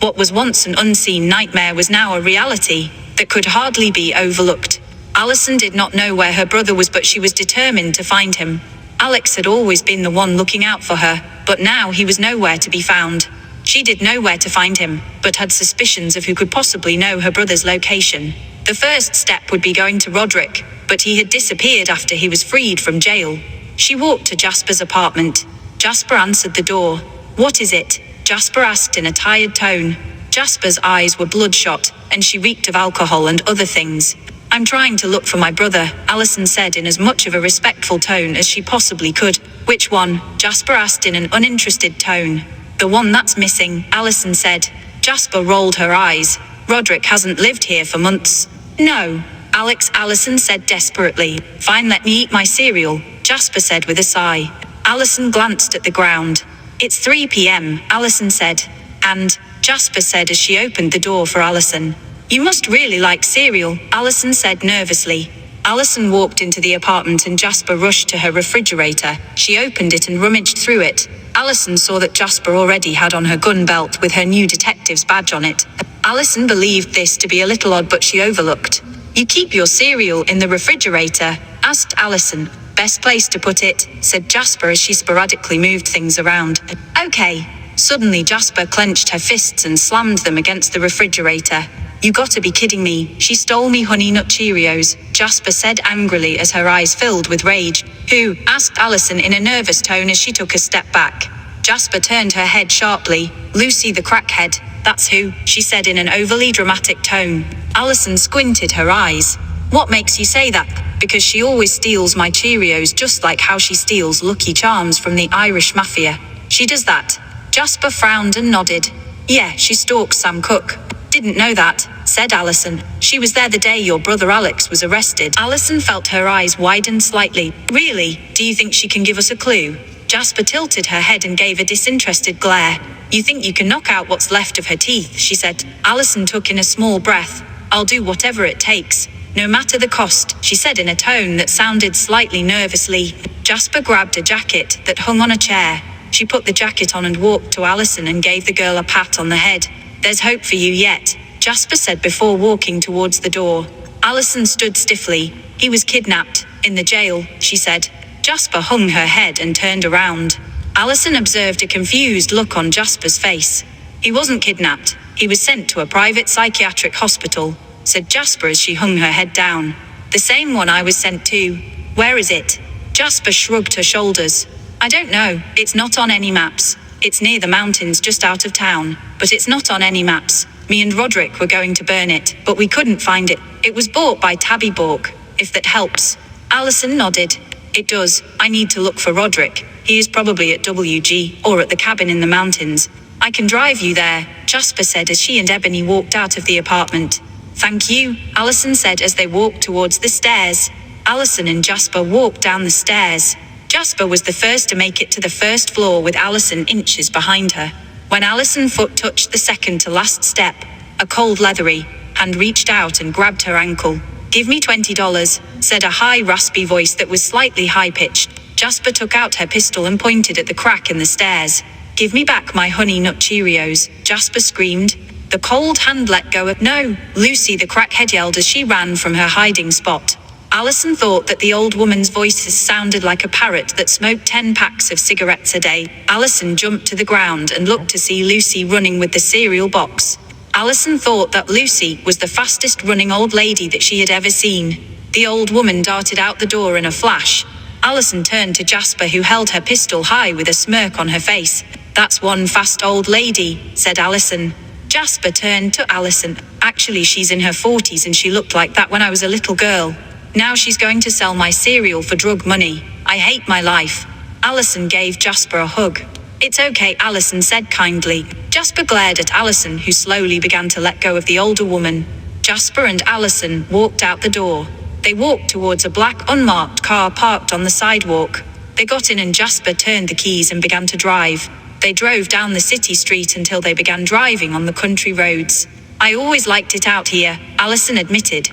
What was once an unseen nightmare was now a reality that could hardly be overlooked. Allison did not know where her brother was, but she was determined to find him. Alex had always been the one looking out for her, but now he was nowhere to be found. She did know where to find him, but had suspicions of who could possibly know her brother's location. The first step would be going to Roderick, but he had disappeared after he was freed from jail. She walked to Jasper's apartment. Jasper answered the door. "What is it?" Jasper asked in a tired tone. Jasper's eyes were bloodshot, and she reeked of alcohol and other things. "I'm trying to look for my brother," Allison said in as much of a respectful tone as she possibly could. "Which one?" Jasper asked in an uninterested tone. "The one that's missing," Allison said. Jasper rolled her eyes. "Roderick hasn't lived here for months." "No." Allison said desperately. "Fine, let me eat my cereal," Jasper said with a sigh. Allison glanced at the ground. "It's 3 p.m., Allison said. "And," Jasper said as she opened the door for Allison. "You must really like cereal," Allison said nervously. Allison walked into the apartment and Jasper rushed to her refrigerator. She opened it and rummaged through it. Allison saw that Jasper already had on her gun belt with her new detective's badge on it. Allison believed this to be a little odd, but she overlooked. "You keep your cereal in the refrigerator?" asked Allison. "Best place to put it," said Jasper as she sporadically moved things around. "Okay." Suddenly Jasper clenched her fists and slammed them against the refrigerator. "You gotta be kidding me. She stole me Honey Nut Cheerios," Jasper said angrily as her eyes filled with rage. "Who?" asked Allison in a nervous tone as she took a step back. Jasper turned her head sharply. "Lucy the crackhead. That's who," she said in an overly dramatic tone. Allison squinted her eyes. "What makes you say that?" "Because she always steals my Cheerios, just like how she steals Lucky Charms from the Irish Mafia." "She does that?" Jasper frowned and nodded. "Yeah, she stalks Sam Cooke." "Didn't know that," said Allison. "She was there the day your brother Alex was arrested." Allison felt her eyes widen slightly. "Really? Do you think she can give us a clue?" Jasper tilted her head and gave a disinterested glare. "You think you can knock out what's left of her teeth?" she said. Allison took in a small breath. "I'll do whatever it takes, no matter the cost," she said in a tone that sounded slightly nervously. Jasper grabbed a jacket that hung on a chair. She put the jacket on and walked to Allison and gave the girl a pat on the head. "There's hope for you yet," Jasper said before walking towards the door. Allison stood stiffly. "He was kidnapped, in the jail," she said. Jasper hung her head and turned around. Allison observed a confused look on Jasper's face. "He wasn't kidnapped. He was sent to a private psychiatric hospital," said Jasper as she hung her head down. "The same one I was sent to. Where is it?" Jasper shrugged her shoulders. "I don't know. It's not on any maps. It's near the mountains just out of town, but it's not on any maps. Me and Roderick were going to burn it, but we couldn't find it. It was bought by Tabby Bork, if that helps." Allison nodded. "It does. I need to look for Roderick. He is probably at WG, or at the cabin in the mountains. I can drive you there," Jasper said as she and Ebony walked out of the apartment. "Thank you," Allison said as they walked towards the stairs. Allison and Jasper walked down the stairs. Jasper was the first to make it to the first floor with Allison inches behind her. When Allison's foot touched the second to last step, a cold leathery hand reached out and grabbed her ankle. "Give me $20, said a high raspy voice that was slightly high-pitched. Jasper took out her pistol and pointed at the crack in the stairs. "Give me back my Honey Nut Cheerios," Jasper screamed. The cold hand let go of "No!" Lucy the crackhead yelled as she ran from her hiding spot. Allison thought that the old woman's voices sounded like a parrot that smoked 10 packs of cigarettes a day. Allison jumped to the ground and looked to see Lucy running with the cereal box. Allison thought that Lucy was the fastest running old lady that she had ever seen. The old woman darted out the door in a flash. Allison turned to Jasper, who held her pistol high with a smirk on her face. "That's one fast old lady," said Allison. Jasper turned to Allison. "Actually, she's in her 40s and she looked like that when I was a little girl. Now she's going to sell my cereal for drug money. I hate my life." Allison gave Jasper a hug. "It's okay," Allison said kindly. Jasper glared at Allison, who slowly began to let go of the older woman. Jasper and Allison walked out the door. They walked towards a black unmarked car parked on the sidewalk. They got in and Jasper turned the keys and began to drive. They drove down the city street until they began driving on the country roads. "I always liked it out here," Allison admitted.